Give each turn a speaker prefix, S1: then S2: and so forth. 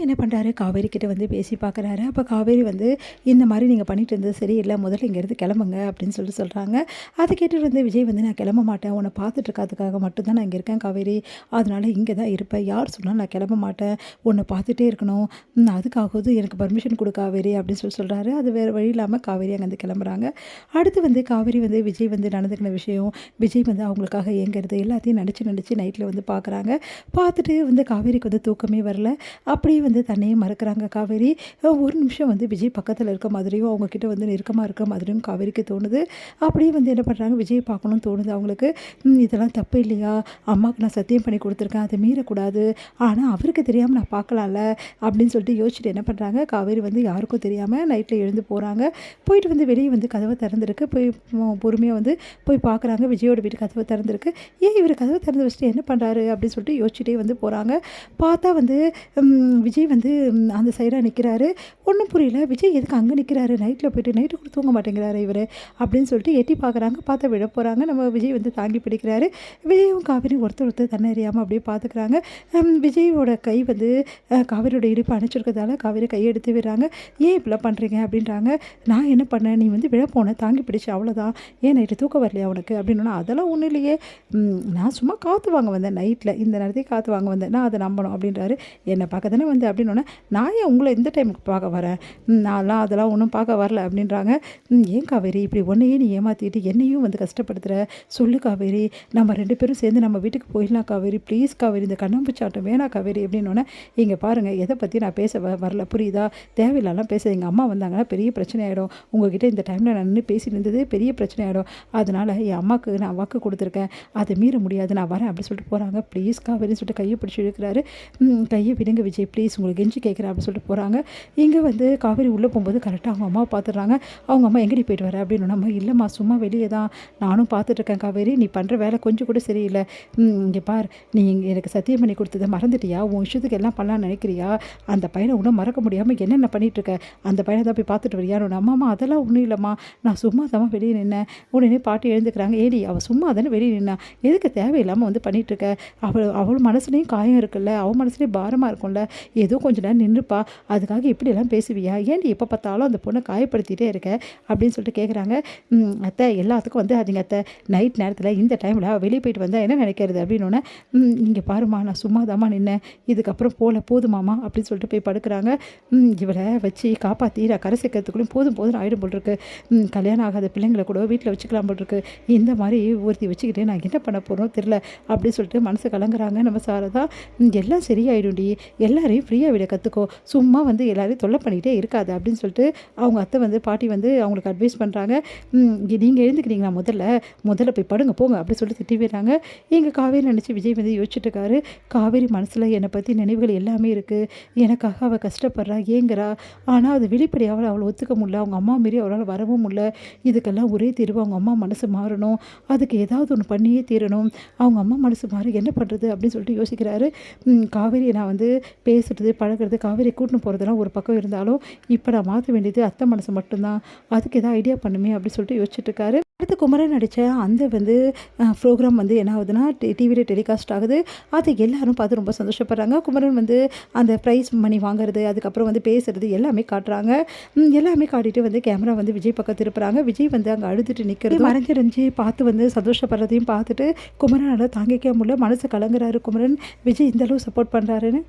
S1: என்ன பண்ணுறாரு, காவேரி கிட்ட வந்து பேசி பார்க்குறாரு. அப்போ காவேரி வந்து இந்த மாதிரி நீங்கள் பண்ணிட்டு இருந்தது சரியில்லை, முதல்ல இங்கேருந்து கிளம்புங்க அப்படின்னு சொல்கிறாங்க. அதை கேட்டுட்டு வந்து விஜய் வந்து நான் கிளம்ப மாட்டேன், உன்னை பார்த்துட்டு இருக்கிறதுக்காக மட்டும்தான் நான் இங்கே இருக்கேன் காவேரி, அதனால இங்கே தான் இருப்பேன், யார் சொன்னாலும் நான் கிளம்ப மாட்டேன், உன்னை பார்த்துட்டே இருக்கணும், அதுக்காகவது எனக்கு பர்மிஷன் கொடு காவேரி அப்படின்னு சொல்கிறாரு. அது வேறு வழி இல்லாமல் காவேரி அங்கேருந்து கிளம்புறாங்க. அடுத்து வந்து காவேரி வந்து விஜய் வந்து நடந்துக்கின விஷயம், விஜய் வந்து அவங்களுக்காக ஏங்கிறது எல்லாத்தையும் நினச்சி நைட்டில் வந்து பார்க்குறாங்க. பார்த்துட்டு வந்து காவேரிக்கு வந்து தூக்கமே வரல. அப்படியே வந்து தன்னையே மறக்கிறாங்க காவேரி. ஒரு நிமிஷம் வந்து விஜய் பக்கத்தில் இருக்க மாதிரியும் அவங்கக்கிட்ட வந்து நெருக்கமாக இருக்க மாதிரியும் காவேரிக்கு தோணுது. அப்படியே வந்து என்ன பண்ணுறாங்க, விஜய் பார்க்கணும்னு தோணுது அவங்களுக்கு. இதெல்லாம் தப்பு இல்லையா, அம்மாவுக்கு நான் சத்தியம் பண்ணி கொடுத்துருக்கேன், அதை மீறக்கூடாது, ஆனால் அவருக்கு தெரியாமல் நான் பார்க்கலாம்ல அப்படின்னு சொல்லிட்டு யோசிச்சுட்டு என்ன பண்ணுறாங்க, காவேரி வந்து யாருக்கும் தெரியாமல் நைட்டில் எழுந்து போகிறாங்க. போயிட்டு வந்து வெளியே வந்து கதவை திறந்துருக்கு. போய் பொறுமையாக வந்து போய் பார்க்குறாங்க, விஜயோட வீட்டு கதவை திறந்துருக்கு. ஏன் இவர் கதவை திறந்து வச்சுட்டு என்ன பண்ணுறாரு அப்படின்னு சொல்லிட்டு யோசிச்சுட்டே வந்து போகிறாங்க. பார்த்தா வந்து விஜய் வந்து அந்த சைடாக நிற்கிறாரு. ஒன்றும் புரியல, விஜய் எதுக்கு அங்கே நிற்கிறாரு, நைட்டில் போய்ட்டு நைட்டு கூட தூங்க மாட்டேங்கிறாரு இவர் அப்படின்னு சொல்லிட்டு எட்டி பார்க்குறாங்க. பார்த்தா விழ போகிறாங்க. நம்ம விஜய் வந்து தாங்கி பிடிக்கிறாரு. விஜயும் காவேரியும் ஒருத்தர் தன்னை அறியாமல் அப்படியே பார்த்துக்கிறாங்க. விஜயோட கை வந்து காவேரியோட இடுப்பு அணைச்சிருக்கிறதால காவேரி கையை எடுத்து விடுறாங்க. ஏன் இப்படிலாம் பண்ணுறீங்க அப்படின்றாங்க. நான் என்ன பண்ணேன், நீ வந்து விழ போன தாங்கி பிடிச்சி அவ்வளோதான், ஏன் நைட்டு தூக்கம் வரலையா உனக்கு அப்படின்னா, அதெல்லாம் ஒன்றும் இல்லையே, நான் சும்மா காற்று வாங்க வந்தேன், நைட்டில் இந்த நேரத்தையும் காற்று வாங்க வந்தேன், நான் அதை நம்பணும் அப்படின்றாரு. என்னை பார்க்க தானே வந்து அப்படின்னோடனே, நான் ஏன் உங்களை இந்த டைமுக்கு பார்க்க வரேன், நான்லாம் அதெல்லாம் ஒன்றும் பார்க்க வரல அப்படின்றாங்க. ஏன் காவேரி இப்படி ஒன்றையே நீ ஏமாற்றிட்டு என்னையும் வந்து கஷ்டப்படுத்துகிற, சொல்லு காவேரி, நம்ம 2 பேரும் சேர்ந்து நம்ம வீட்டுக்கு போயிடலாம் காவேரி, ப்ளீஸ் காவேரி, இந்த கண்ணாம்பூச்சாட்டம் வேணாம் காவேரி அப்படின்னோடனே, இங்கே பாருங்கள், எதை பற்றி நான் பேச வரல புரியுதா, தேவையில்லாம் பேச, எங்கள் அம்மா வந்தாங்கன்னா பெரிய பிரச்சனை ஆகிடும், உங்ககிட்ட இந்த டைமில் நான் நின்று பேசி இருந்தது பெரிய பிரச்சனை ஆகிடும், அதனால் என் அம்மாவுக்கு நான் வாக்கு கொடுத்துருக்கேன், அதை மீற முடியாது, நான் வரேன் அப்படின்னு சொல்லிட்டு போகிறாங்க. ப்ளீஸ் காவேரின்னு சொல்லிட்டு கையை பிடிச்சி இழுக்கிறாரு. கையை விடுங்க விஜய் ப்ளீஸ், உங்களுக்கு கெஞ்சி கேட்குறேன் அப்படின்னு சொல்லிட்டு போகிறாங்க. இங்கே வந்து காவேரி உள்ளே போகும்போது கரெக்டாக அவங்க அம்மாவை பார்த்துடுறாங்க. அவங்க அம்மா எங்கடி போயிட்டு வர அப்படின்னு, நம்ம இல்லைம்மா சும்மா வெளியே தான், நானும் பார்த்துட்ருக்கேன் காவேரி, நீ பண்ணுற வேலை கொஞ்சம் கூட சரியில்லை, இங்கே பார், நீ எனக்கு சத்தியம் பண்ணி கொடுத்ததை மறந்துட்டியா, உன் விஷயத்துக்கு எல்லாம் பண்ணலான்னு நினைக்கிறியா, அந்த பையனை இன்னும் மறக்க முடியாமல் என்னென்ன பண்ணிகிட்ருக்க, அந்த பையனை தான் போய் பார்த்துட்டு வரியா, அம்மாம்மா அதெல்லாம் ஒன்றும் இல்லைம்மா, நான் சும்மா தான் வெளியே நின்னேன், உடனே பாட்டி எழுந்துக்கிறாங்க. ஏடி அவள் சும்மா தானே வெளியே நின்னா, எதுக்கு தேவையில்லாமல் வந்து பண்ணிகிட்ருக்க, அவள் மனசுலேயும் காயம் இருக்குல்ல, அவள் மனசுலேயும் பாரமாக இருக்கும்ல, ஏதோ கொஞ்சம் நேரம் நின்றுப்பா, அதுக்காக இப்படியெல்லாம் பேசுவியா, ஏன்டி எப்போ பார்த்தாலும் அந்த பொண்ணை காயப்படுத்திகிட்டே இருக்க அப்படின்னு சொல்லிட்டு கேட்குறாங்க. அத்தை எல்லாத்துக்கும் வந்து அதுங்க அத்தை, நைட் நேரத்தில் இந்த டைமில் வெளியே போயிட்டு வந்தால் என்ன நினைக்கிறது அப்படின்னோடனே, இங்கே பாருமா, நான் சும்மா தாம்மா நின்னேன், இதுக்கப்புறம் போதுமாமா அப்படின்னு சொல்லிட்டு போய் படுக்கிறாங்க. இவளை வச்சு காப்பாற்றி நான் கரை சேர்க்கறதுக்குள்ளேயும் போதும் ஆகிடும் போட்டிருக்கு, கல்யாணம் ஆகாத பிள்ளைங்களை கூட வீட்டில் வச்சுக்கலாம் போட்டிருக்கு, இந்த மாதிரி ஒருத்தி வச்சுக்கிட்டே நான் என்ன பண்ண போகிறோம் தெரில அப்படின்னு சொல்லிட்டு மனசு கலங்குறாங்க. நம்ம சாரதா, எல்லாம் சரியாயிடும்டி, எல்லாரையும் ஃப்ரீயாக விட கற்றுக்கோ, சும்மா வந்து எல்லாரையும் தொல்லை பண்ணிகிட்டே இருக்காது அப்படின்னு சொல்லிட்டு அவங்க அத்தை வந்து பாட்டி வந்து அவங்களுக்கு அட்வைஸ் பண்ணுறாங்க. நீங்கள் எழுந்துக்கிறீங்களா, முதல்ல போய் படுங்க போங்க அப்படின்னு சொல்லிட்டு திட்டி விடுறாங்க. எங்கள் காவேரி நினச்சி விஜய் வந்து யோசிச்சுட்டு இருக்காரு. காவேரி மனசில் என்னை பற்றி நினைவுகள் எல்லாமே இருக்குது, எனக்காக அவள் கஷ்டப்படுறா ஏங்குறா, ஆனால் அது வெளிப்படையாக அவளை ஒத்துக்க முடியல, அவங்க அம்மா மாரி அவளால் வரவும் முடியல, இதுக்கெல்லாம் ஒரே தீர்வு அவங்க அம்மா மனசு மாறணும், அதுக்கு ஏதாவது ஒன்று பண்ணியே தீரணும், அவங்க அம்மா மனசு மாற என்ன பண்ணுறது அப்படின்னு சொல்லிட்டு யோசிக்கிறாரு. காவேரியை நான் வந்து பேசுகிறது பழகிறது, காவேரி கூட்டின்னு போகிறதெல்லாம் ஒரு பக்கம் இருந்தாலும் இப்போ நான் மாற்ற வேண்டியது அத்தை மனசு மட்டும்தான், அதுக்கு எதாவது ஐடியா பண்ணுமே அப்படின்னு சொல்லிட்டு யோசிச்சுட்டு இருக்காரு. அடுத்து குமரன் நடித்த அந்த வந்து ப்ரோக்ராம் வந்து என்ன ஆகுதுன்னா டிவியில் டெலிகாஸ்ட் ஆகுது. அது எல்லாரும் பார்த்து ரொம்ப சந்தோஷப்படுறாங்க. குமரன் வந்து அந்த ப்ரைஸ் மணி வாங்குறது, அதுக்கப்புறம் வந்து பேசுகிறது எல்லாமே காட்டுறாங்க. எல்லாமே காட்டிட்டு வந்து கேமரா வந்து விஜய் பக்கம் திருப்புறாங்க. விஜய் வந்து அங்கே அழுதுட்டு நிற்கிறது மறைஞ்சிருந்துச்சு பார்த்து வந்து சந்தோஷப்படுறதையும் பார்த்துட்டு குமரனால் தாங்கிக்க முடியல, மனசு கலங்குறாரு குமரன், விஜய் இந்த அளவு சப்போர்ட் பண்ணுறாருன்னு.